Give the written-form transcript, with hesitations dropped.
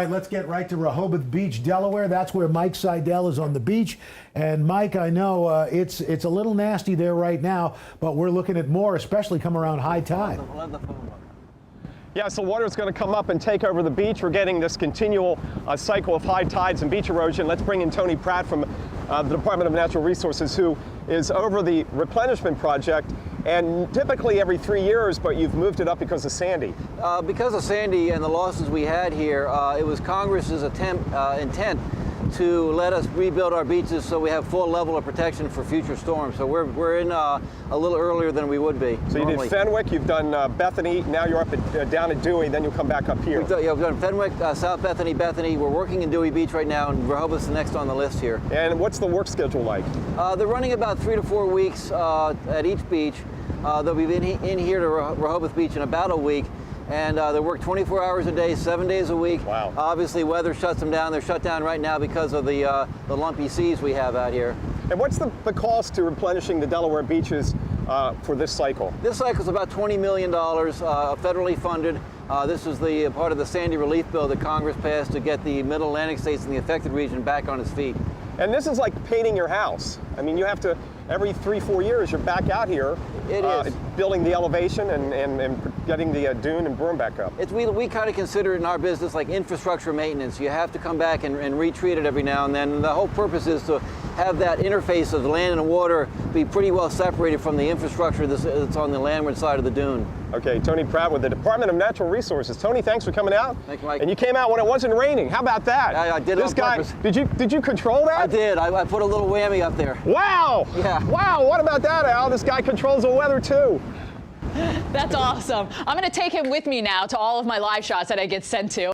right, let's get right to Rehoboth Beach, Delaware. That's where Mike Seidel is on the beach. And Mike, I know it's a little nasty there right now, but we're looking at more, especially come around high tide. Yeah, so water's going to come up and take over the beach. We're getting this continual cycle of high tides and beach erosion. Let's bring in Tony Pratt from the Department of Natural Resources, who is over the replenishment project. And typically every 3 years, but you've moved it up because of Sandy. Because of Sandy and the losses we had here, it was Congress's intent to let us rebuild our beaches so we have full level of protection for future storms. So we're in a little earlier than we would be. So normally. You did Fenwick, you've done Bethany, now you're up at, down at Dewey, then you'll come back up here. We've done Fenwick, South Bethany, Bethany. We're working in Dewey Beach right now, and Rehoboth's the next on the list here. And what's the work schedule like? They're running about 3 to 4 weeks at each beach. They'll be in here to Rehoboth Beach in about a week. And they work 24 hours a day, 7 days a week. Wow. Obviously, weather shuts them down. They're shut down right now because of the lumpy seas we have out here. And what's the cost to replenishing the Delaware beaches for this cycle? This cycle is about $20 million, federally funded. This is the part of the Sandy relief bill that Congress passed to get the Middle Atlantic states in the affected region back on its feet. And this is like painting your house. I mean, you have to, every 3-4 years, you're back out here. It is. Building the elevation and getting the dune and berm back up. We kind of consider it in our business like infrastructure maintenance. You have to come back and retreat it every now and then. And the whole purpose is to have that interface of the land and water be pretty well separated from the infrastructure that's on the landward side of the dune. Okay, Tony Pratt with the Department of Natural Resources. Tony, thanks for coming out. Thank you, Mike. And you came out when it wasn't raining. How about that? I did it on purpose. Did you control that? I did. I put a little whammy up there. Wow! Yeah. Wow, what about that, Al? This guy controls the weather too. That's awesome. I'm going to take him with me now to all of my live shots that I get sent to.